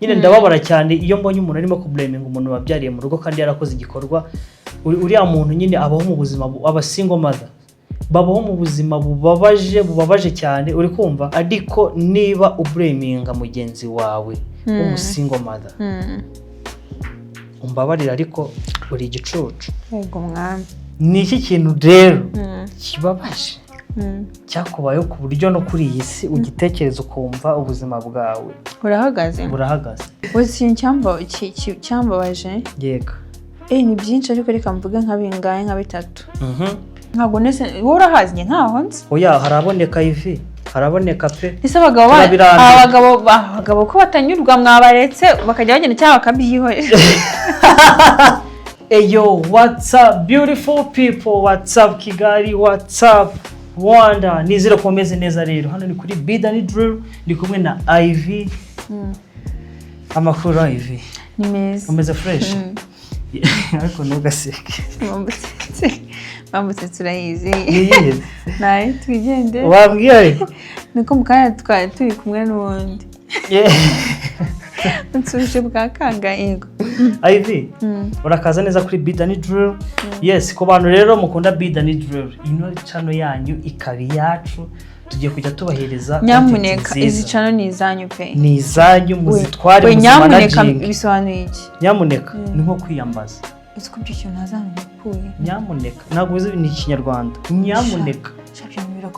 nyine ndababara cyane iyo mbonye umuntu arimo kublaminga umuntu wabyariye mu rugo kandi yarakoze igikorwa uriya muntu nyine abaho mu buzima aba single mother babaho mu buzima bubabaje cyane uri kumva ariko niba ublaminga mugenzi wawe umusingle mother umbabarira ariko uri igicucu yego mwami ni iki kintu rero kibabaje cyakubayeho ku buryo no kuri iyi si ugitekereza ukumva ubuzima bwawe burahagaze wese cyambabaje yego ni byinshi ariko reka mvuge nka bingahe nka bitatu ntabwo nese wowe urahazi nkaho nzi oya haraboneka ivi haraboneka pe ese abagabo ko batanyurwa mwabaretse bakajya bagenda cyangwa bakabyihorera Eyo, what's up beautiful people, what's up Kigali, what's up Rwanda, nizere ko meze neza rero. Hano ni kuri DRILLE, ndi kumwe na Ivy. Amakuru Ivy. Ni meza. Umeze fresh. Ariko ntugaseke. Mambutse turayizi. Niyihe? Naye twigende. Wabwiye? Niko mukanya twari turi kumwe n'ubundi. Nsubije bwa kanga yego. Ivy, urakaza neza kuri DRILLE. Yes, ko bantu rero mukunda DRILLE. Ino channel yanyu ikari yacu tugiye kujya tubahereza. Nyamuneka izi channel ni izanyu pe. Ni izanyu muzitware mu managing. Nyamuneka bisobanuye iki? Nyamuneka ni nko kwiyambaza. Uko byicyo nazankuye. Nyamuneka ntabwo uzi ni Ikinyarwanda. Nyamuneka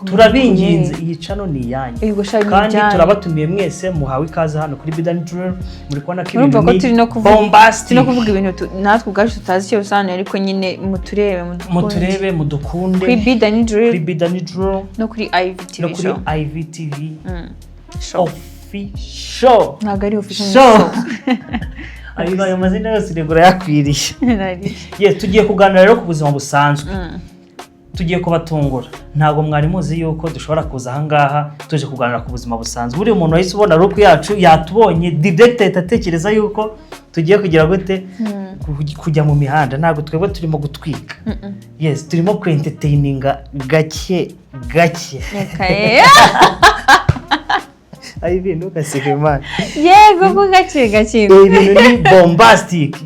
turabinginze iyi channel ni yanyu kandi turabatumiye mwese muhawe ikaze hano kuri DRILLE muri kubona ko ibintu ni bombastic no kuvuga ibintu natwe ubwacu tutazi icyo bisobanuye ariko nyine muturebe mudukunde kuri DRILLE no kuri IV TV official ntabwo ari official ayo ayo mazina yose regura yakwiriye yes tugiye kuganira rero ku buzima busanzwe tugiye kubatungura ntago mwari muzi yuko dushobora kuza aha ngaha tuje kuganira ku buzima busanzwe buri umuntu wahise ubona ruku yacu yatubonye director atekereza yuko tugiye kugira gute kujya mu mihanda ntago twebwe turimo gutwika yes turimo ku entertaininga gake Ay bintu gasike man yego ko gake ibintu ni bombastic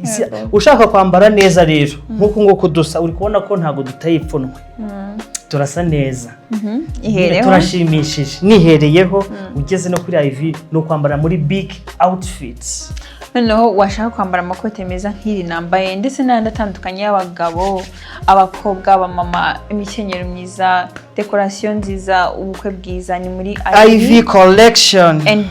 ushaka kwambara neza rero nkuko dusa uri kubona ko ntago dutayipfunwe turasa neza turashimishije nihereyeho ugeze no kuri IV no kwambara muri big outfits noneho washaka kwambara amakote meza nk'iri nambaye ndetse n'andi atandukanye y'abagabo abakobwa abamama imikenyero myiza decoration nziza ubukwe bwiza ni muri IV collection and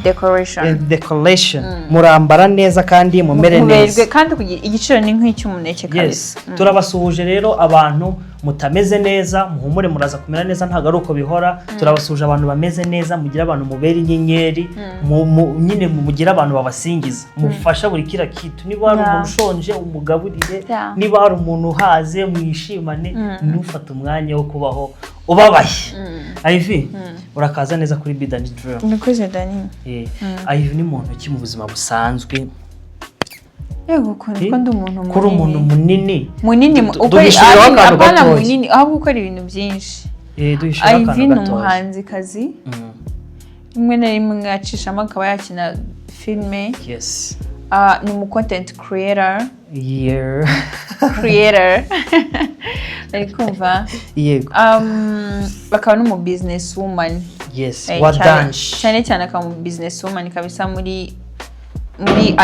decoration murambara neza kandi mumere neza kandi kugira igiciro ni nk'icy'umuneke kabisa turabasuhuje rero abantu mutameze neza muhumure muraza kumera neza ntago ari uko bihora turabasuje abantu bameze neza mugira abantu mubera inyenyeri nyine mugira abantu babasingiza mufasha buri kira kitu niba hari umuntu ushonje umugaburire niba hari umuntu uhaze mwishimane nufata umwanya wo kubaho ubabaye Ivy urakaza neza kuri DRILLE nikoze Dani Ivy ni muntu ki mu buzima busanzwe yego ko ndi umuntu kuri umuntu munini apana munini ahubwo ukora ibintu byinshi Ivy ni umuhanzikazi rimwe na rimwe acishamo akaba yakina filme yes ni umu content creator ari kumva yego bakaba n'umu business woman yes wadanshi cyane akaba mu business woman kabisa muri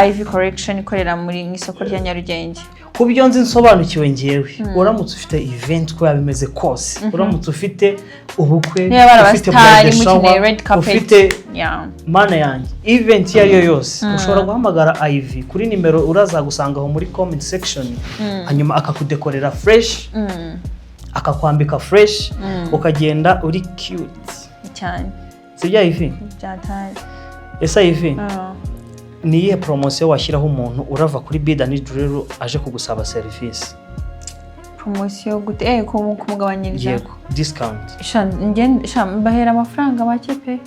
IV collection ikorera muri isoko rya Nyarugenge kubyo nzi nsobanukiwe ngewe uramutse ufite event ko yabimeze kose uramutse ufite ubukwe ufite red carpet ufite mana yanjye event yariyo yose ushobora guhamagara IV kuri nimero uraza gusanga aho muri comment section hanyuma akakudekorera fresh akakwambika fresh ukagenda uri cute cyane sibya IV byataye esa IV niye promotion washyiraho umuntu urava kuri DRILLE aje kugusaba service promotion gute kumugabanyiriza yego discount bahera amafaranga make pe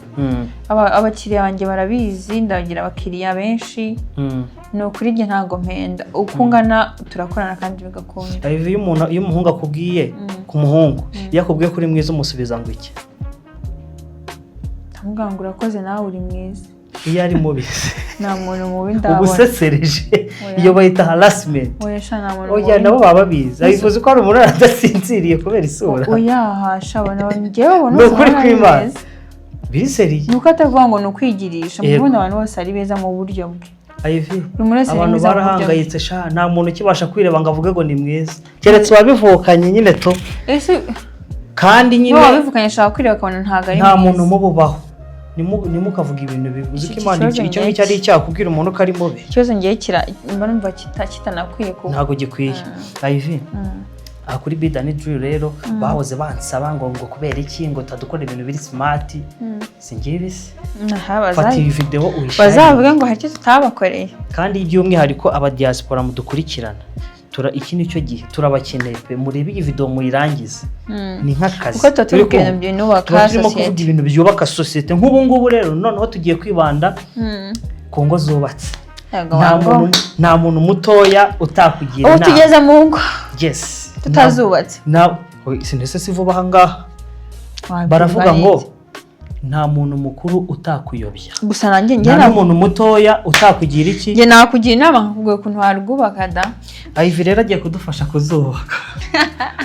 abakiriya banjye barabizi ndagira abakiriya benshi no kuri nge ntago mpenda ukungana turakorana kandi bigakunda Ivy iyo umuhungu akubwiye ku muhungu yakubwiye kuri mwiza umusubiza ngo iki tamuganga urakoze nawe uri mwiza iyo ari mubi nta muntu mubi ndabona ubusesereje iyo bayita harassment oyesha nta muntu oya nabo baba bizi abivuze ko ari umuntu adasinziriye kubera isura oya hasha abana ngewe ubona no kuri kwimana biseri nuko atavuga ngo nukwigirisha mubona abantu bose ari beza mu buryo bwe Ivy abantu barahangayitse sha nta muntu kibasha kwireba ngo avuge ngo ni mwiza keretse wabivukanye nyine to ese kandi nyine wabivukanye shaka kwireba akabona ntago ari nta muntu mububaho nimukavuga ibintu bivuze ko Imana icyo ngicyo ari icyakubwira umuntu ko ari mubi ikibazo ngiye mba numva kitanakwiye kuko ntago gikwiye Ivy kuri DRILLE rero bahoze bansaba ngo kubera iki ngo tadukora ibintu biri smart singibise fata iyi video uyishare bazavuga ngo hari tutabakoreye kandi iby'umwihariko aba diaspora mudukurikirana iki nicyo gihe turabakeneye pe murebe iyi video muyirangize ni nk'akazi kuko tutubwira ibintu byubaka society ibintu byubaka society nk'ubu ngubu rero noneho tugiye kwibanda ku ngo zubatse nta muntu mutoya utakugira inama ubu tugeze mu ngo yes tutazubatse sinese sivuba ahangaha baravuga ngo nta muntu mukuru utakuyobya gusa nanjye nta muntu mutoya utakugira iki nge nakugira inama nkakubwira ukuntu warwubaka da Ivy rero agiye kudufasha kuzubaka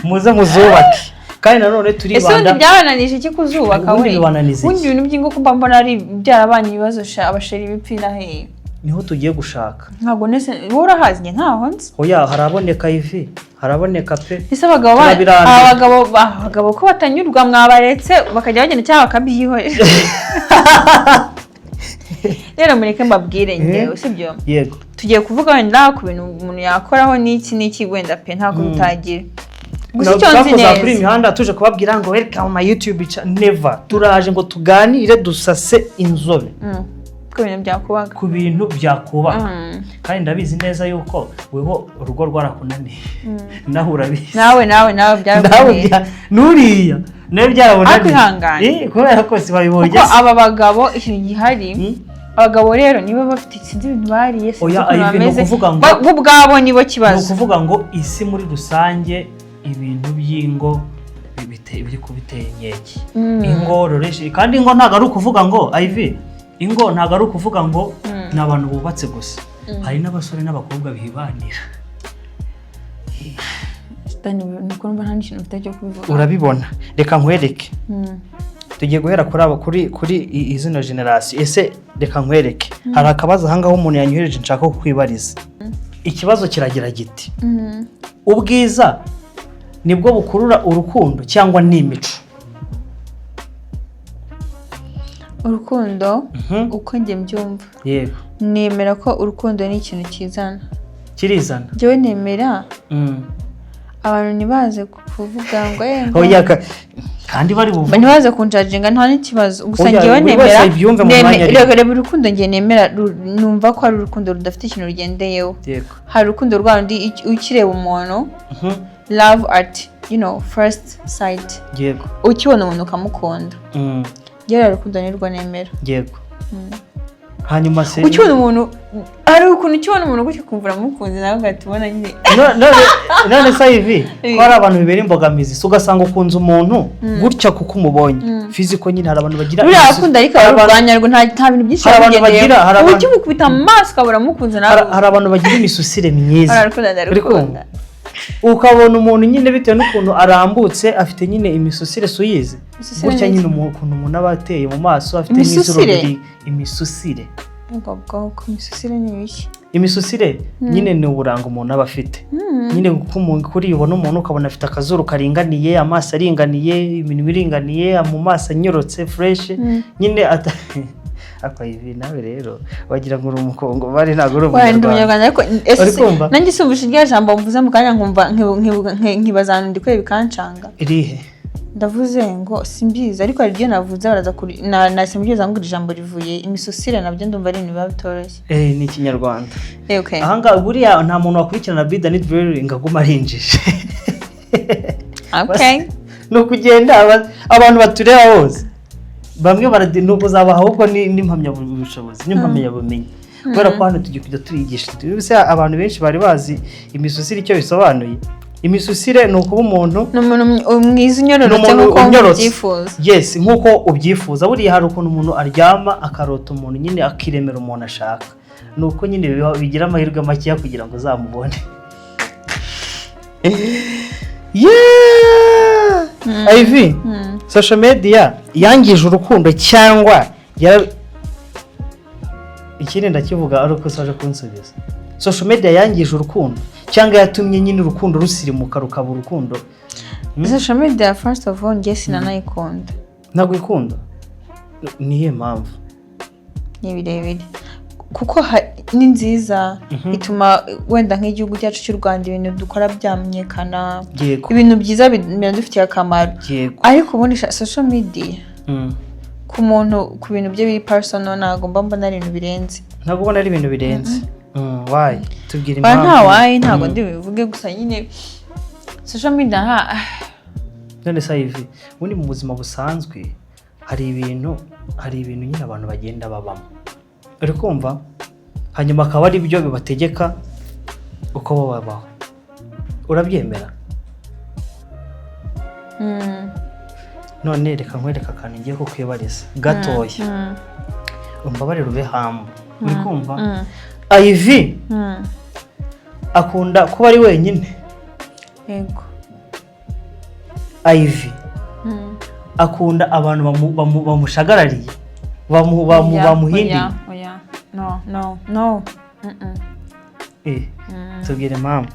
muze muzubake kandi nanone turibanda ese byabananije iki kuzubaka we ubundi ibintu by'ingo ko mbona ari byarabanye ibibazo abasheri bipfira he niho tugiye gushaka ntago nese urahazi nge ntaho nzi oya haraboneka Ivy haraboneka pe ese abagabo ko batanyurwa mwabaretse bakajya bagenda cyangwa bakabyihorera rero mureke mbabwire ngewe sibyo yego tugiye kuvuga wenda ku bintu umuntu yakoraho n'iki wenda pe ntabwo bitagira gusa icyo nzi neza kuri imihanda tuje kubabwira ngo welcome my YouTube never turaje ngo tuganire dusase inzobe ku bintu byakubaga kandi ndabizi neza yuko weho urugo rwarakunaniye naho urabizi nawe byarakunaniye nuriya nawe byarabonaniye akwihangana kubera ko si babibonye kuko aba bagabo ikintu gihari abagabo rero niba bafite sinzi ibintu bariye sinzi ukuntu bameze bo ubwabo nibo kibazo ni ukuvuga ngo isi muri rusange ibintu by'ingo biri kubiteye inkeke ingo roreje kandi ingo ntabwo ari ukuvuga ngo Ivy ingo ntabwo ari ukuvuga ngo ni abantu bubatse gusa hari n'abasore n'abakobwa bibanira urabibona reka nkwereke tugiye guhera kuri izina generation ese reka nkwereke hari akabazo ahangaho umuntu yanyohereje nshaka kukwibariza ikibazo kiragira giti ubwiza nibwo bukurura urukundo cyangwa ni imico urukundo uko njye mbyumva yego nemera ko urukundo ni ikintu kirizana njyewe nemera abantu ntibaze kuvuga ngo oya kandi bari buvuga ntibaze kunjajinga nta n'ikibazo gusa njyewe nemera reba urukundo njye nemera numva ko ari urukundo rudafite ikintu rugendeyeho hari urukundo rw'undi ukireba umuntu love at first sight yego ukibona umuntu ukamukunda yera rukundo nirwo nemera yego hanyuma se ukibona umuntu ari ukuntu ukibona umuntu gutyo kumva uramukunze nawe ugatubona nyine none se Ivy ko hari abantu bibera imbogamizi ugasanga ukunze umuntu gutya kuko umubonye fiziko nyine hari abantu bagira buriya akunda ariko arwanyarwa nta bintu byinshi bagira uburyo bukubita mu maso ukabura mukunze nawe hari abantu bagira imisusire myiza ararukunda ukabona umuntu nyine bitewe n'ukuntu arambutse afite nyine imisusire suyize gutya nyine ukuntu umuntu aba ateye mu maso afite n'izuru imisusire imisusire ni ibiki imisusire nyine ni uburanga umuntu aba afite nyine kuri ubona umuntu ukabona afite akazuru karinganiye amaso aringaniye iminwa iringaniye mu maso anyorotse fresh nyine Ivy nawe rero wagira ngo uri umukongo bari ntago uri umunyarwanda ariko nanjye sumbisha irya jambo mvuze mu kanya nkumva nkibazana ndikwe bikancanga irihe ndavuze ngo simbizi ariko hari ibyo navuze baraza kuri nase mbyeza ngo ijambo rivuye imisusire nabyo ndumva ari ibintu bitoroshye ni ikinyarwanda ahanga buriya nta muntu wakurikirana DRILLE ngaguma arinjije no kugenda abantu batureba bose bamwe baradinuko zabaha ahubwo n'impamyabushobozi n'impamyabumenyi kubera ko hano tugiye kujya tuyigisha abantu benshi bari bazi imisusire icyo bisobanuye imisusire ni ukuba umuntu mwiza unyororotse nk'uko ubyifuza. Yes, nk'uko ubyifuza. Buriya hari ukuntu umuntu aryama akarota umuntu nyine akiremera umuntu ashaka, nuko nyine bigira amahirwe makeya kugira ngo uzamubone. Ivy, social media yangije urukundo cyangwa ikindi ndakivuga ari uko saje kunsubiza. Social media yangije urukundo cyangwa yatumye nyine urukundo rusirimuka rukaba urukundo? Social media first of all ngiye sinanayikunda. Ntabwo ikunda? Niye mpamvu? Ni birebire. Kuko ni nziza, ituma wenda nk'igihugu cyacu cy'u Rwanda ibintu dukora byamenyekana, ibintu byiza biradufitiye akamaro. Ariko ubundi social media ku muntu ku bintu bye biri personal ntago mbona ari ibintu birenze. Ntago ubona ari ibintu birenze? Why? Tubwira impamvu. Nta why ntago ndi bivuge gusa nyine social media none se Ivy, ubundi mu buzima busanzwe hari ibintu nyine abantu bagenda babamo, uri kumva, hanyuma akaba ari byo bibategeka uko babaho. Urabyemera? None reka nkwereka akantu ngiye kukwibariza gatoya, umbabarire ube hamwe. Uri kumva? Ivy akunda kuba ari wenyine? Yego. Ivy akunda abantu bamushagarariye, bamuhindiye? No. Tubwire impamvu.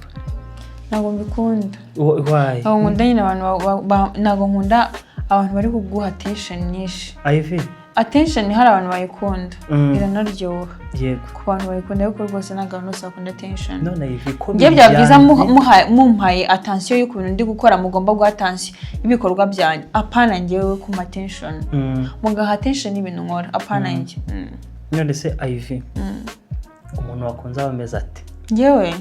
Ntago mbikunda. Why? Nkunda nyine abantu ntago nkunda abantu bari kuguha attention nyinshi. Ivy, attention hari abantu bayikunda, iranaryoha. Yego. Ku bantu bayikunda ariko rwose ntago abantu bose bakunda attention. None Ivy ko ngiye byabwiza mumpaye attention y'ukuntu ndi gukora, mugomba guha attention ibikorwa byanyu, apana ngewe ku attention. Mugaha attention ibintu nkora, apana nge. None se Ivy, umuntu wakunze abameze ate? Ngewe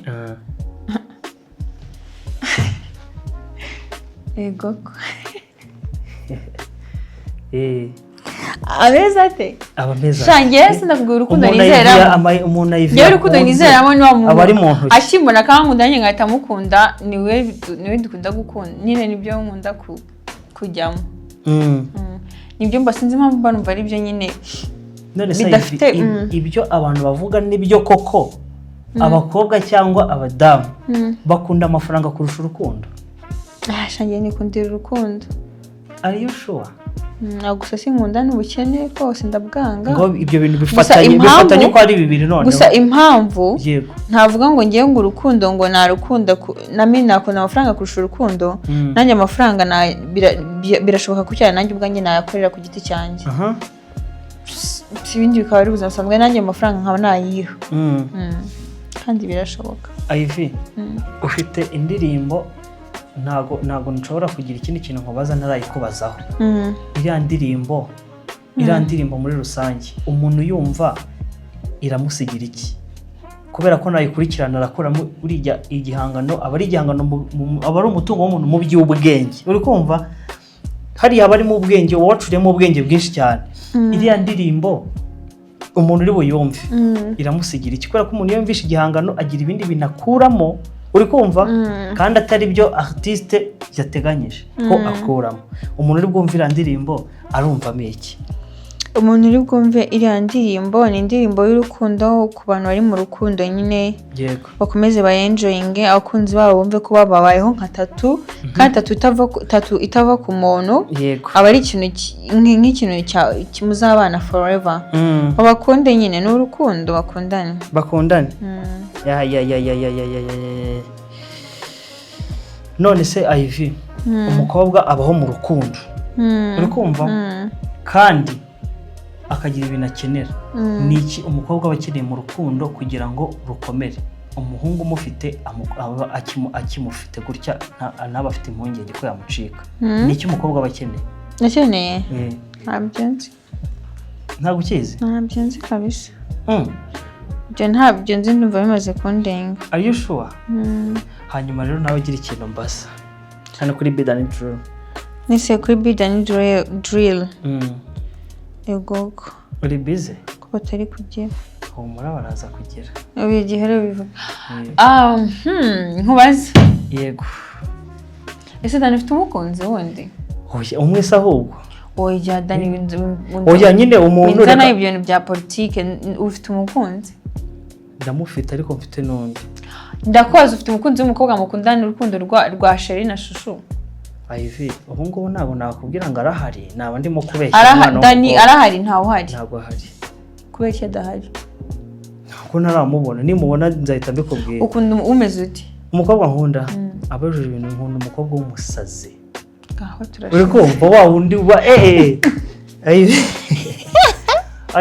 ego abeza ate? Abameza shangiye sinakubwira urukundo nizera umuntu Ivy. Ngewe urukundo nizera mo niwa muntu abari muntu akimona kankunda nyine ngahita mukunda, niwe dukunda gukunda nyine, nibyo nkunda kujyamo. Nibyo mba sinzi impamvu mba numva ari byo nyine. None se ibyo abantu bavuga nibyo koko? Abakobwa cyangwa abadamu bakunda amafaranga kurusha urukundo? Shangiye nikundira urukundo. Are you sure? Gusa sinkunda n'ubukene rwose ndabwanga. Ngo ibyo bintu bifatanye ko ari bibiri none. Gusa impamvu ntavuga ngo ngiye ngo urukundo ngo narukunda nami nakunda amafaranga kurusha urukundo. Nanjye amafaranga birashoboka ko cyane nanjye ubwanjye nayakorera ku giti cyanjye. Ibindi bikaba ari ubuzima busanzwe, nanjye amafaranga nkaba nayiha. Kandi birashoboka. Ivy, ufite indirimbo ntago nshobora kugira ikindi kintu nkubaza ntarayikubazaho. Iriya ndirimbo muri rusange umuntu yumva iramusigira iki? Kubera ko nayikurikirana arakuramo urijya igihangano, aba ari umutungo w'umuntu mu by'ubwenge. Uri kumva? Hariya bari mu bwenge, wacuriyemo ubwenge bwinshi cyane. Iriya ndirimbo umuntu uri buyumve iramusigira iki? Kubera ko umuntu yumvisha igihangano agira ibindi binakuramo, uri kumva, kandi atari byo artiste yateganyije ko akuramo. Umuntu uri bwumvira ndirimbo arumvamo iki? Umuntu uri bwumve iriya ndirimbo ni indirimbo y'urukundo ku bantu bari mu rukundo nyine. Yego. Bakomeze bayenjoyinge, abakunzi babo bumve ko babayeho nka tatu, kandi tatu itava ku muntu. Yego. Aba ari ikintu nk'ikintu kimuzabana forever. Bakunde nyine n'urukundo bakundane. Ya. None se Ivy, umukobwa abaho mu rukundo, uri kumva, kandi akagira ibintu akenera. Ni iki umukobwa aba akeneye mu rukundo kugira ngo rukomere? Umuhungu umufite akimufite gutya ntaba afite impungenge ko yamucika. Ni iki umukobwa aba akeneye? Ntabwo ukizi? Ntabyo nzi kabisa. Ntabyo nzi, ndumva bimaze kundenga. Are you sure? Hanyuma rero nawe ugira ikintu mbasa hano kuri Bid and Drill. Nise kuri Bid and Drill. Yego. Uri busy? Ko batari kugira. Humura baraza kugira. Ubu igihe rero bivuga. Nkubaza. Yego. ese Dani ufite umukunzi wundi oya umwe se ahubwo oya Dani oya nyine umuntu nzana ibintu bya politike ufite umukunzi ndamufite ariko mfite n'undi ndakoze ufite umukunzi w'umukobwa mukundana urukundo rwa Sheri na Shushu Ivy ubu ngubu ntabwo nakubwira ngo arahari naba ndimo kubeshya Dani arahari ntawe uhari ntabwo ahari kubera iki adahari ko ntaramubona nimubona nzahita mbikubwira ukunda umeze uti umukobwa nkunda abajuje ibintu nkunda umukobwa w'umusazi ngaho turashaka uri kumva wa wundi wa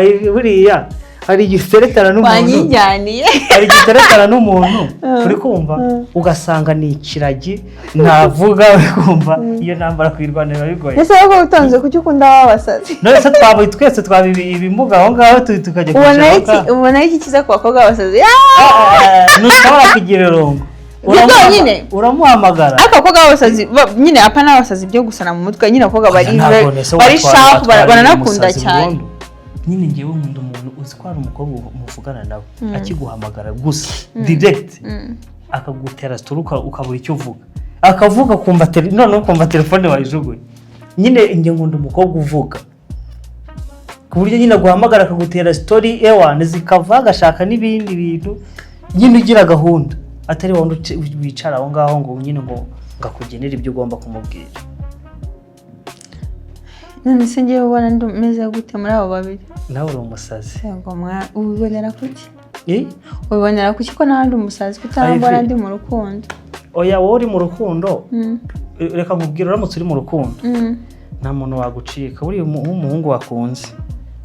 Ivy buriya hari igiteretana n'umuntu banyijyaniye hari igiteretana n'umuntu uri kumva ugasanga ni ikiragi ntavuga uri kumva iyo nambara kwirwanira bigoye ese ahubwo utanze kuki ukunda abasazi none se twese twabimbuga aho ngaho tukajya kwicara ubona iki kiza ku bakobwa b'abasazi ntushobora kugira rongo uramuhamagara ariko abakobwa b'abasazi nyine apa n'abasazi byo gusana mu mutwe nyine abakobwa bari sharp baranakunda cyane nyine ngewe nkunda umuntu uzi ko ari umukobwa muvugana nawe akiguhamagara gusa direct akagutera story ukabura icyo uvuga akavuga kumva telefone wayijugunye nyine nge nkunda umukobwa uvuga ku buryo nyine guhamagara akagutera story ewan zikava agashaka n'ibindi bintu nyine ugira gahunda atari wowe wicara aho ngaho ngo nyine ngo ngakugenera ibyo ugomba kumubwira none se ngiye ubona ndumeze gute muri abo babiri nawe uri umusazi ngo ubibonera kuki ubibonera kuki ko nandi umusazi kutambona ndi mu rukundo oya wowe uri mu rukundo reka nkubwira uramutse uri mu rukundo nta muntu wagucika buri umuhungu wakunze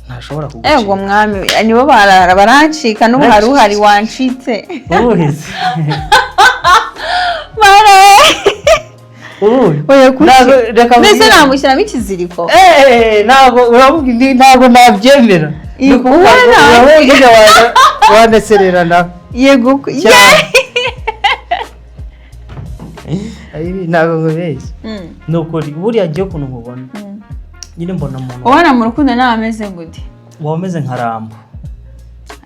ntashobora kugucika ego mwami nibo barancika n'ubu hari uhari wancitse ubuhize oya kuki mbese namushyiramo ikiziriko ntabwo nabyemera wanesererana yego ntabwo nkubeshya ni ukuri buriya agiye ukuntu nkubona nyine mbona umuntu ubona mu rukundo nawe ameze gute waba umeze nka Rambo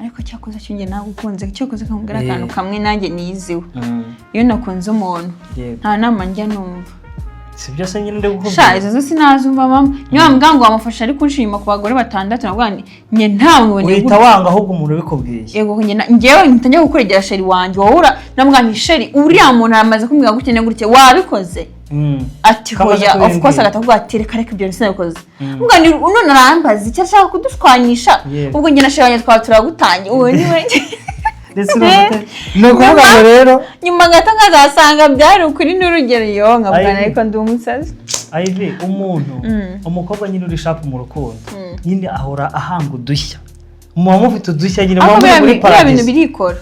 ariko cyakoze cyo nge nagukunze cyakoze kamubwira akantu kamwe nanjye niziwe iyo nakunze umuntu nta nama njya numva si byo se nyine ndagukubwira izo zose sinazumva mama niba muganga wamufasha ariko unshima ku bagore batandatu nabwo nye ntamubone uhita wanga ahubwo umuntu ubikubwiye yego ngewe ntangiye gukurengera Sheri wanjye wahura namubwira Sheri uriya muntu aramaze kumbwira gutya gutya wabikoze ati hoya of course agatavuga ati reka ibyo sinabikoze mbwa ni none arambaza icyo ashaka kudushwanyisha ubwo nge na Sheri wanjye twaba turagutangiye uwo ni we nukuvuga rero nyuma gato nkazasanga byari ukuri n'urugero yo nkabwana ariko ndi umusazi Ivy umukobwa nyine uri sharp mu rukundo nyine ahora ahanga udushya muba mufite udushya nyine muba muri paradise ibintu birikora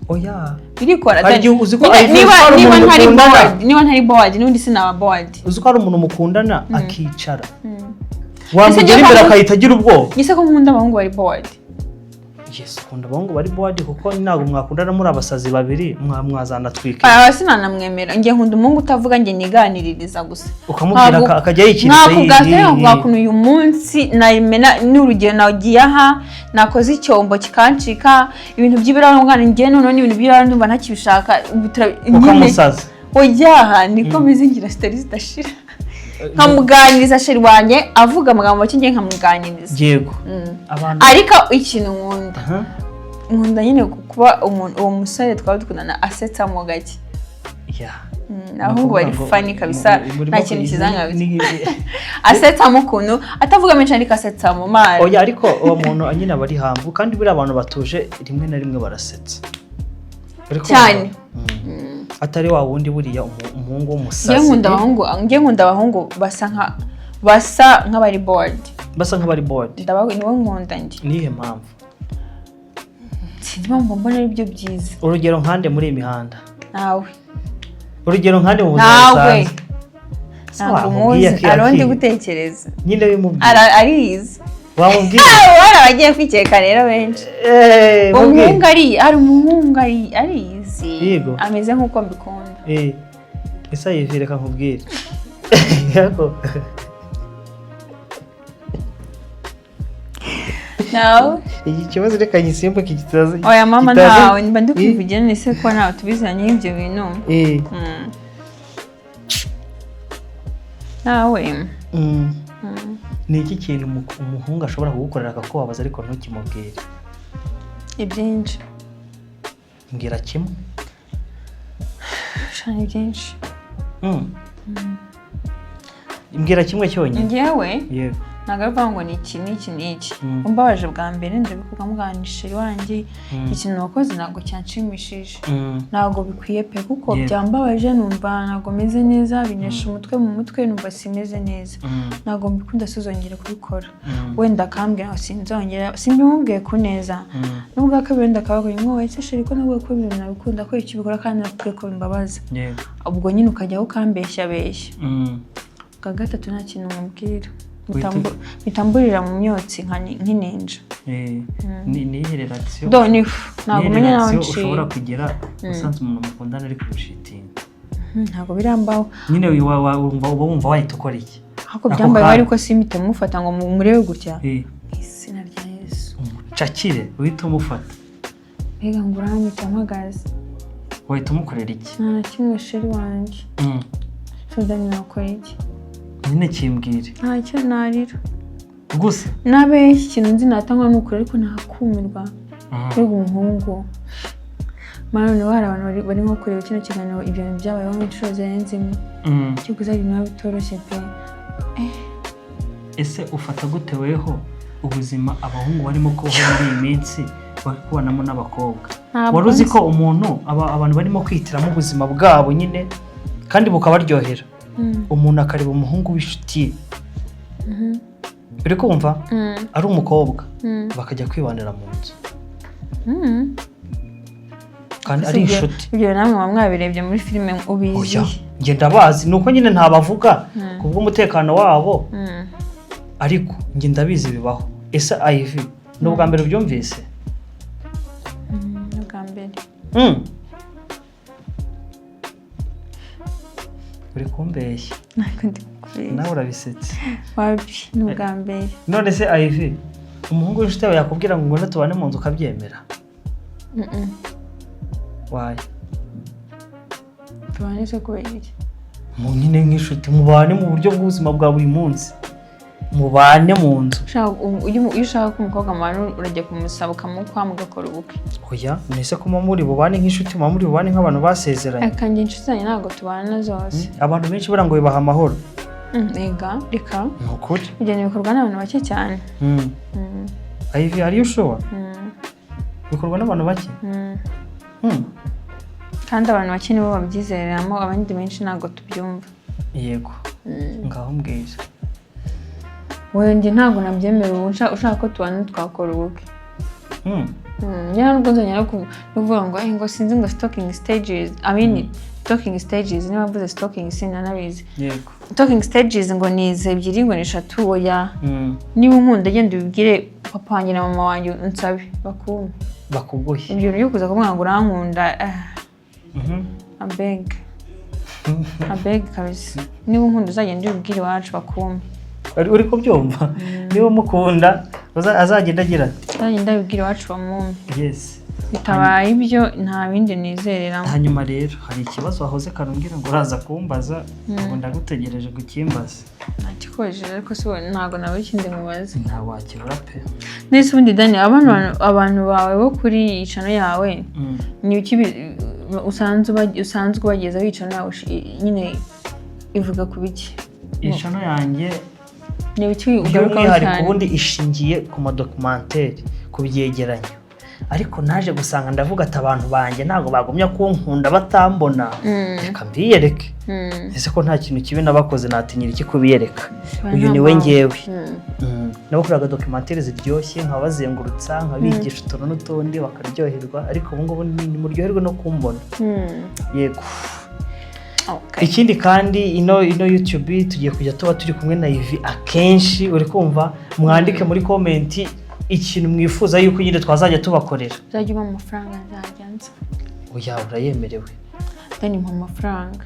oya birikora niba ntari bored n'undi sinaba bored uzi ko ari umuntu mukundana akicara wamugera imbere akahita agira ubwoba gise ko nkunda abahungu bari bored yes ukunda abahungu bari bored kuko ntabwo mwakundana muri abasazi babiri mwazanatwika sinanamwemera nge nkunda umuhungu utavuga nge niganiririza gusa ukamubwira akajya yikiriza ukuntu uyu munsi n'urugero nagiye aha nakoze icyombo kikancika ibintu by'ibiraro ngana nge none n'ibintu by'ibiraro ndumva ntakibishaka ukamusaza oyaha niko meze ngira story zidashira nkamuganiriza Sheri wanjye avuga amagambo make nge nkamuganiriza yego ariko ikintu nkunda nyine kuba uwo musore twaba dukundana asetsa mu gake ahubwo bari funny kabisa nta kintu kizangabiza asetsa mu kuntu atavuga menshi ariko asetsa mu mari oya ariko uwo muntu nyine aba ari hambu kandi buri abantu batuje rimwe na rimwe barasetsa cyane atari wa wundi buriya umuhungu w'umusazi nge nkunda abahungu basa nk'abari bored nibo nkunda nge nihe mpamvu sinzi impamvu mbona ari byo byiza urugero nkande muri iyi mihanda nawe urugero nkande mu buzima busanzwe ntabwo umuzi arundi gutekereza nyine bimubwira arizi wamubwira bagiye kwikeka rero benshi umuhungu arizi ameze nk'uko mbikunda ese Ivy reka nkubwire nawe iki kibazo reka gisimbuke kitaza oya mama nawe mba ndi kwivugira nese ko nawe tubizanye ibyo bintu nawe ni iki kintu umuhungu ashobora kugukorera akakubabaza ariko ntukimubwire? ibyinshi mbwira kimwe. shani byinshi mbwira kimwe cyonyine. ngewe yego nagavuga ngo ni iki umbabaje bwa mbere ndabikuga muganisha iwanjye ikintu wakoze ntabwo cyanshimishije ntabwo bikwiye pe kuko byambabaje numva ntabwo meze neza binesha umutwe mu mutwe numva simeze neza ntabwo mbikunda suzongera kubikora wenda akambwira sinzongera simbimubwiye ku neza nubwo akabiri ndakabagoye ngo wese sheri ko nabwo ko ibintu nabikunda ko ikibikora kandi nakubwiye ko bimbabaza ubwo nyine ukajya ukambeshya beshya bwa gatatu nta kintu mubwira bitamburira mu myotsi nk'inenja. Ni relation. Ntabwo umenya nawe ushobora kugera usanze umuntu mukundana ari kurushitinga. Ntabwo birambaho. Nyine wumva wahita ukora iki? Ako byambaye ariko simite mufata ngo murebe gutya. Izina rya Yesu. Cakire uhita umufata. Ega nguranyita mpagaze. Wahita umukorera iki? Nta kimwe sheri wanjye. Sudani nakora iki? Nyine kimbwire. Ntacyo narira. Gusa nabeshya ikintu nzi natangwa n'ukuri ariko nakumirwa. Rego umuhungu. Marone wari abantu barimo kureba kino kiganiro ibyo byabayeho mu inshuro zirenze imwe. Cyo kuzari nawe bitoroshye pe. Ese ufata gute weho ubuzima abahungu barimo kubaho muri iyi minsi bakubanamo n'abakobwa? Wari uzi ko umuntu abantu barimo kwitiramo ubuzima bwabo nyine kandi bukabaryohera? Umuntu akareba umuhungu w'inshuti uri kumva ari umukobwa bakajya kwibanira mu nzu kandi ari inshuti. Ibyo namwe mwabirebye muri filime ubizi. Nge ndabazi nuko nyine ntabavuga kubw'umutekano wabo ariko nge ndabizi bibaho. Ese Ivy n'ubwa mbere ubyumvise? N'ubwa mbere. Uri kumbeshya. Nawe urabisetse. Wabi n'ubwa mbere. None se Ivy umuhungu w'inshuti yawe yakubwira ngo ngwino tubane mu nzu ukabyemera? Why? Tubane se kubera iki? Nyine nk'inshuti mubane mu buryo bw'ubuzima bwa buri munsi. Mubane mu nzu. Iyo ushaka ko umukobwa mwana urajya kumusaba ukamukwa mugakora ubukwe. Oya nese ko muri bubane nk'inshuti muri bubane nk'abantu basezeranye. Akanje inshuti zanjye ntabwo tubana zose. Abantu benshi barango bibaha amahoro. Reka. Nukuri. Ibyo bikorwa n'abantu bake cyane. Ivy are you sure? Bikorwa n'abantu bake? Kandi abantu bake nibo babyizereramo abandi benshi ntabwo tubyumva. Yego. Ngaho mbwira. Wende ntabwo nabyemera ushaka ko tubana twakora ubukwe. Nyana nubwo nzongera kuvuga ngo sinzi ngo stalking stages. Talking stages niba mvuze stalking sinanabizi. Yego. Talking stages ngo ni ebyiri ngo ni 3 oya. Niba unkunda genda ubibwire papa wanjye na mama wanjye unsabe bakuguhe. Ibyo byo kuza kumwanga ngo urankunda. Abeg kabisa. Niba unkunda uzagenda ubibwire iwacu bakume. Uri kubyumva? Niba mukunda azagenda agira ati azagenda abibwire iwacu bamume. Yes. Bitabaye ibyo nta bindi nizereramo. Hanyuma rero hari ikibazo wahoze karumbwira ngo uraza kumbaza ngo ndagutegereje gukimbaza. Nakikojeje ariko so ntago nawe ikindi mubaze. Nta wakibura pe. Nese ubundi Dani abantu bawe bo kuri icano yawe ni iki usanzwe bageza wicano yawe nyine ivuga ku biki? Icano yanjye ni iki ugaruka cyane ubundi ishingiye ku madocumentary ku byegeranyo. Ariko naje gusanga ndavuga ati abantu banjye ntago bagumya kunkunda batambona reka mbiyereke. Ese ko nta kintu kibi nabakoze natinyira iki kubiyereka? Uyu ni we ngewe. Nabakoraga documentaire ziryoshye nkabazengurutsa nkabigisha utuntu n'utundi bakaryoherwa ariko ubu ngubu ni muryoherwe no kumbona. Yego. Ikindi kandi ino YouTube tugiye kujya tuba turi kumwe na Ivy akenshi uri kumva mwandike muri comment ikintu mwifuza yuko nyine twazajya tubakorera. Uzajya uba amafaranga nzajyanza. Oya urayemerewe. Dani mu mafaranga.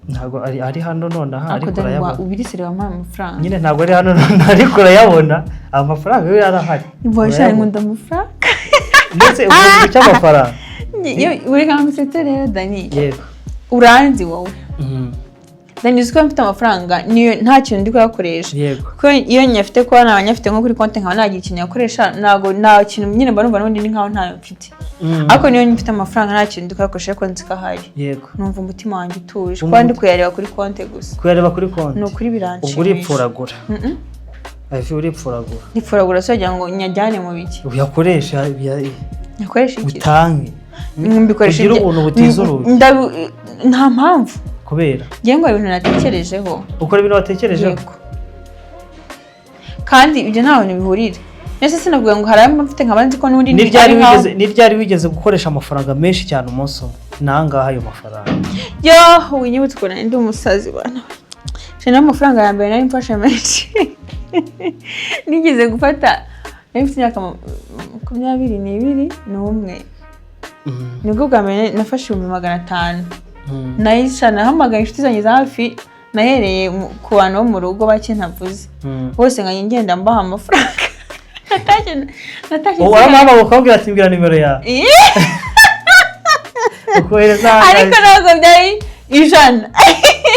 Ntago ari hano none aha ariko urayabona. Ubirisire wa amafaranga. Nyine ntago ari hano none ariko urayabona. Amafaranga yo yarahari. Ibosha nkunda amafaranga. Ndetse ubuze cy'amafaranga. Uri kanga sete rero Dani. Yego. Uranzi wowe. then uzi ko mfite amafaranga niyo nta kintu ndi kuyakoresha Yego. kuko iyo nyafite ko nabanyafite nko kuri konti nkaba nagira ikintu yakoresha ntago nta kintu nyine mba numva n'ubundi ni nkaho ntayo mfite ariko niyo mfite amafaranga nta kintu ndi kuyakoresha ariko nzi ko ahari Yego. numva umutima wanjye utuje kuko ndi kuyareba kuri konti gusa kuyareba kuri konti ni ukuri biranshimisha ubwo uripfuragura afi uripfuragura nipfuragura so kugira ngo nyajyane mu biki uyakoresha yakoresha iki utange mbikoresha ugira ubuntu butiza urugi nta mpamvu kubera ngiye ngo ibintu natekerejeho ukora ibintu watekerejeho kandi ibyo nta bintu bihurira nese sinavuga ngo hari mfite nk'abandi ko n'undi niryari wigeze gukoresha amafaranga menshi cyane umunsi umwe nangaha ayo mafaranga yo winyibutse ko ndi umusazi bana cyane amafaranga ya mbere nari mfashe menshi nigeze gufata mfite imyaka 22 n'umwe nibwo bwa mbere nafashe 500 nayisha nahamagaye inshuti zanjye za hafi nahereye ku bantu bo mu rugo bake ntavuze bose ngenda mbaha amafaranga natashye mama bakobwa ati mbwira nimero yawe ukohereza ariko ntabwo byari 100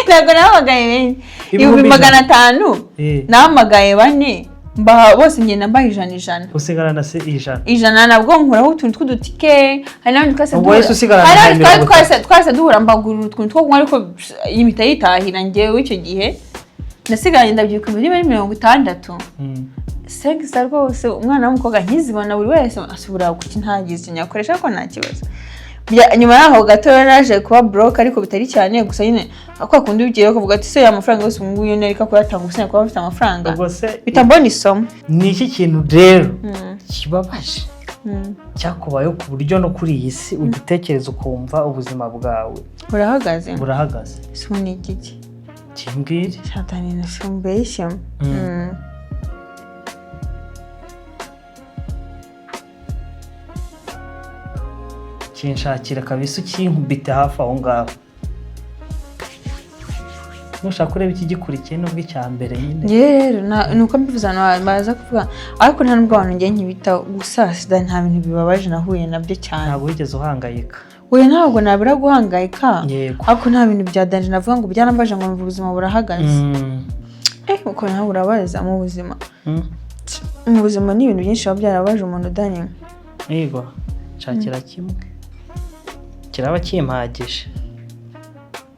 ntabwo nahamagaye 500 nahamagaye 4 mbaha bose ngenda mbaha 100 usigara na se 100 nabwo nkuraho utuntu tw'udutike hari n'abandi twase duhura mbagura utuntu two kunywa ariko imita yitahira ngewe icyo gihe nasigaranye ndabyuka muri 60 sex rwose umwana w'umukobwa nkizibona buri wese asubira kuki ntagize nyakoresha ko nta kibazo nyuma yaho gato yaraje kuba broke ariko bitari cyane gusa nyine akwa kundi ugiye kuvuga ati se ya mafaranga yose nguyu nereka ko yatanga usenya kuba afite amafaranga bitambona isomo ni iki kintu rero kibabaje cyakubayeho ku buryo no kuri iyi si ugitekereza ukumva ubuzima bwawe burahagaze so ni igiki kimbwire cyatani na shumbeshya kinshakira kabisa ukinkubite hafi aho ngaho nushaka kureba iki gikurikiye n'ubwo icya mbere nyine rero nuko mbivuze hano baza kuvuga ariko nta nubwo abantu ngiye nkibita gusa sida nta bintu bibabaje nahuye nabyo cyane ntabwo wigeze uhangayika ntabwo nabura guhangayika ariko nta bintu bya danje navuga ngo byarambaje ngo mvu ubuzima burahagaze uko ntabwo urabaza mu buzima ni ibintu byinshi biba byarabaje umuntu udani yego nshakira kimwe kiraba kimpagije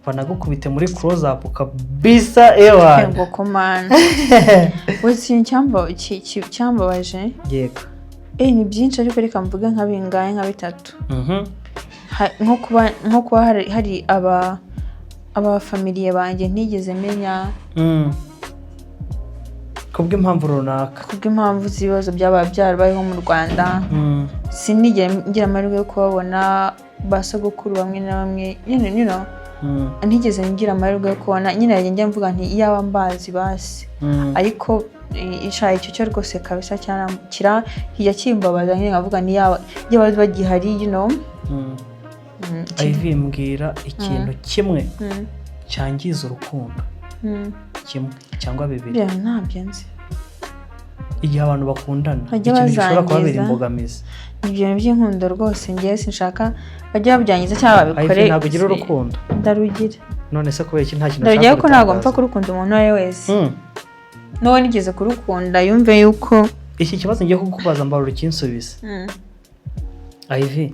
banagukubite muri close up kabisa ewa ngo komana wese cyambabaje yego ni byinshi ariko reka mvuge nka bingahe nka bitatu nko kuba hari abafamiliye banjye ntigeze menya kubw'impamvu runaka kubw'impamvu z'ibibazo byaba byarabayeho mu Rwanda sinigera ngira amahirwe yo kubabona basogokuru bamwe na bamwe ntigeze ngira amahirwe yo kubona nyine njya mvuga nti iyaba mbazi basi ariko icyo cyo rwose kabisa kira kijya kimbabaza nyine nkavuga ni yaba bagihari Ivy mbwira ikintu kimwe cyangiza urukundo kimwe cyangwa bibiri ntabyo nzi igihe abantu bakundana ikintu gishobora kubabera imbogamizi ibyo by'inkundo rwose ngiye sinshaka bajya babyangiza cyangwa babikore ntabwo ugira urukundo ndarugira none se kubera iki nta kintu ndarugira ko ntabwo mpfa kurukunda umuntu uwo ari we wese n'uwo nigeze kurukunda yumve yuko iki kibazo ngiye kukubaza mbarura ikinsubiza Ivy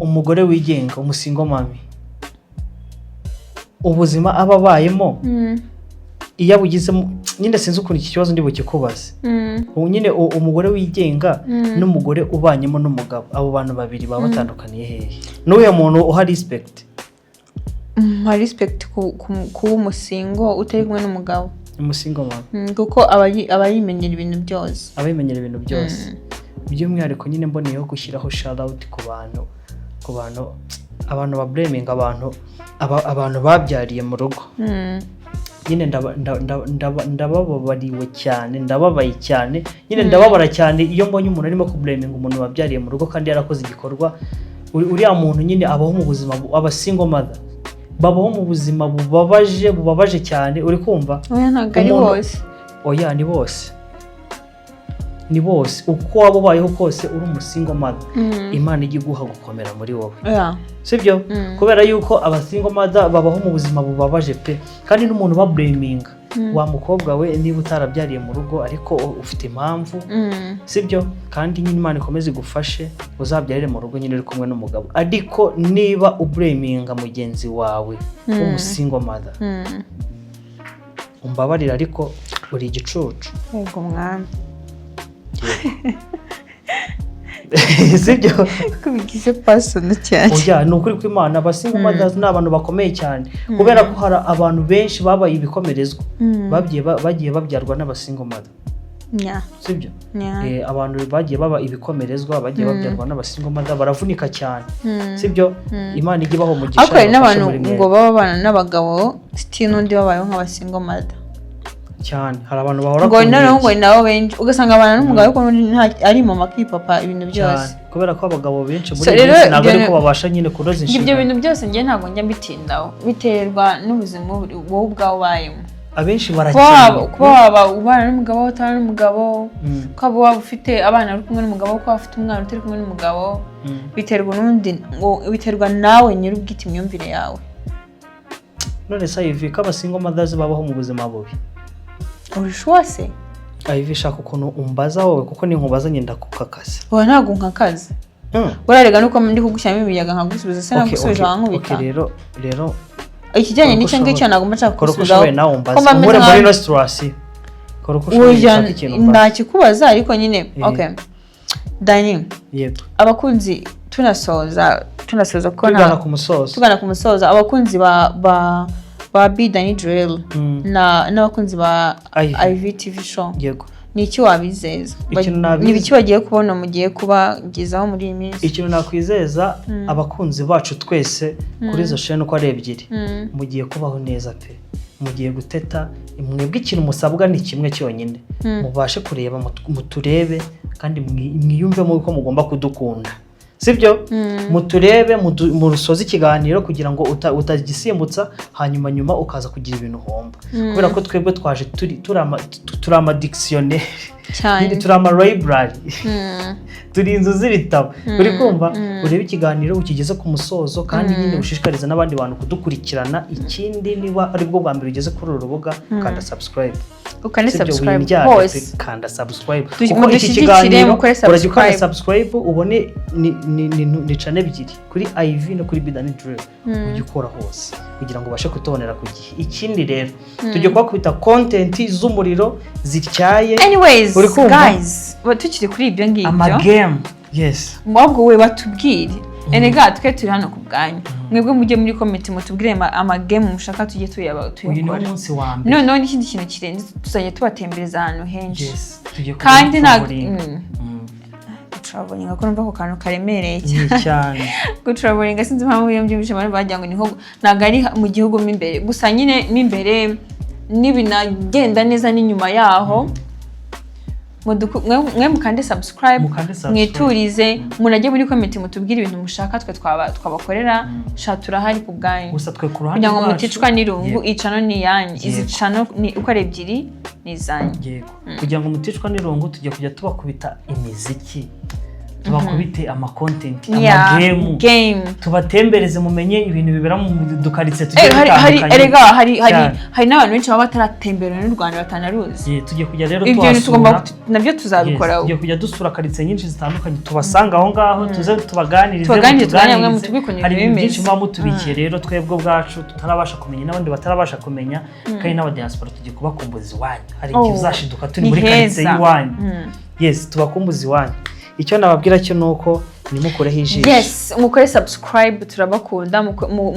umugore wigenga umusingo mami ubuzima aba abayemo iyo abugizemo nyine sinzi ukuntu iki kibazo ndi bukikubaze nyine umugore wigenga n'umugore ubanyemo n'umugabo abo bantu babiri baba batandukaniye hehe n'uyu muntu uha respect kuba umusingo utari kumwe n'umugabo umusingo mama kuko aba yimenyera ibintu byose by'umwihariko nyine mboneyeho gushyiraho shout out ku bantu abantu ba blaming abantu babyariye mu rugo nyine ndababariwe cyane ndababaye cyane nyine ndababara cyane iyo mbonye umuntu arimo kublaming umuntu wabyariye mu rugo kandi yarakoze igikorwa uriya muntu nyine abaho mu buzima aba single mother babaho mu buzima bubabaje cyane uri kumva oya ntabwo ari bose oya ni bose ni bose uko waba ubayeho kose uri umusingo mother Imana ijya iguha gukomera muri wowe sibyo kubera yuko abasingo mother babaho mu buzima bubabaje pe kandi n'umuntu ba blaminga wa mukobwa we niba utarabyariye mu rugo ariko ufite impamvu sibyo kandi nyine Imana ikomeze igufashe uzabyarire mu rugo nyine uri kumwe n'umugabo ariko niba ublaminga mugenzi wawe umusingo mother umbabarira ariko uri igicucu yego mwami sibyo kubigize personal cyane oya nukuri ko Imana abasingo mothers n'abantu bakomeye cyane kubera ko hari abantu benshi babaye ibikomerezwa bagiye babyarwa n'abasingo mother sibyo abantu bagiye baba ibikomerezwa bagiye babyarwa n'abasingo mother baravunika cyane sibyo Imana ijye baho mugisha akore n'abantu ngo babana n'abagabo still n'undi babayeho nk'abasingo mother cyane hari abantu bahora ngo nabo benshi ugasanga abana n'umugabo ko ari mama kipapa ibintu byose kubera ko abagabo benshi muri bisi ntabwo ariko babasha nyine kunoza inshingano ibyo bintu byose ngiye ntabwo njya mbitindaho biterwa n'ubuzima wowe ubwawe ubayemo abenshi barakeye kuba waba ubana n'umugabo utana n'umugabo ukaba waba ufite abana uri kumwe n'umugabo ko waba ufite umwana utari kumwe n'umugabo biterwa n'undi biterwa nawe nyir'ubwite imyumvire yawe none se ivi ko abasingo mothers babaho mu buzima bubi urishwase Ivi shaka ukuntu umbaza wowe kuko ni nkubaza nyenda kukakaza wowe ntago nkakaza urarega nuko ndi kugushyamo imiyaga nkagusubiza se nagusubije wankubita rero ikijyanye n'icyo ngicyo nagomba nshaka kusubiza ko muri no situation ndakikubaza ariko nyine okay Dani yego abakunzi tunasoza ko tugana ku musozo abakunzi ba Dani DRILLE n'abakunzi ba TV show yego ni iki wabizeza ni biki bagiye kubona mugiye kubagezaho muri iyi minsi ikintu nakwizeza abakunzi bacu twese kuri izo chaîne uko ari ebyiri mugiye kubaho neza pe mugiye guteta mwebwe ikintu musabwa ni kimwe cyonyine mubashe kureba muturebe kandi mwiyumvemo ko mugomba kudukunda sibyo muturebe murusoza ikiganiro kugira ngo utagisimbutsa hanyuma ukaza kugira ibintu homba kubera ko twebwe twaje turi ama dictionnaire cyane turi ama library turi inzu z'ibitabo uri kumva urebe ikiganiro ukigeze ku musozo kandi nyine ushishikariza n'abandi bantu kudukurikirana ikindi niba ari bwo bwa mbere ugeze kuri uru rubuga kanda subscribe ukane subscribe hose kanda subscribe kuko iki kiganiro urajya ukanda subscribe ubone ni channel ebyiri kuri IV no kuri Dani DRILLE ujye ukora hose kugira ngo ubashe kutubonera ku gihe ikindi rero tujye kwakubita content z'umuriro zityaye anyways guys tukiri kuri ibyo ngibyo ama game yes mwabwo we batubwire enega twe turi hano ku bwanyu mwebwe mujye muri comment mutubwire ama game mushaka tujye tuyakora uyu ni umunsi wa mbere no n'ikindi kintu kirenze tuzajya tubatembereza ahantu henshi kandi ntabwo traveling ko numva ko kantu karemereye cyane go traveling sinzi impamvu yumvishe abantu bajya ngo niho ntago ari mu gihugu mo imbere gusa nyine mo imbere nibinagenda neza n'inyuma yaho mwe mukande subscribe mwiturize munajye muri comment mutubwire ibintu mushaka twe twabakorera shatura hari ku bwanyu gusa twe ku ruhande kugira ngo muticwa n'irungu icano ni yanyu izi cano ni uko ari ebyiri ni zanyu yego kugira ngo muticwa n'irungu tujye kujya tubakubita imiziki tubakubite ama content ama game tubatembereze mumenye ibintu bibera mu dukaritse tujye bitandukanye hari n'abantu benshi baba bataratembera n'u Rwanda batanaruzi tujye kujya rero twasura nabyo tuzabikora tujye kujya dusura karitse nyinshi zitandukanye tubasanga aho ngaho tuze tubaganirize hari ibintu byinshi muba mutubikiye rero twebwe bwacu tutarabasha kumenya n'abandi batarabasha kumenya kandi n'aba diaspora tujye kubakumbuza iwanyu hari igihe uzashiduka turi muri karitse y'iwanyu yes tubakumbuza iwanyu icyo nababwira cyo nuko nimukoreho ijisho yes mukore subscribe turabakunda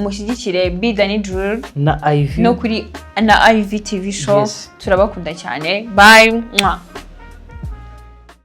mushyigikire Dani DRILLE na IV no kuri na IV TV show turabakunda cyane bye